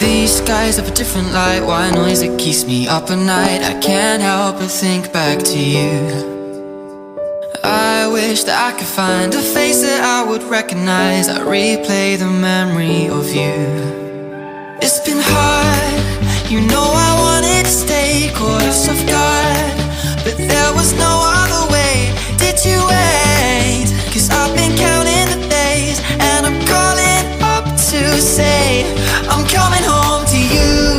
These skies have a different light, white noise that keeps me up at night. I can't help but think back to you. I wish that I could find a face that I would recognize. I replay the memory of you. It's been hard, you know I wanted to stay, caught us off guard, but there was no other way. Did you wait? 'Cause I've been counting the days, and I'm calling up to say I'm coming home to you.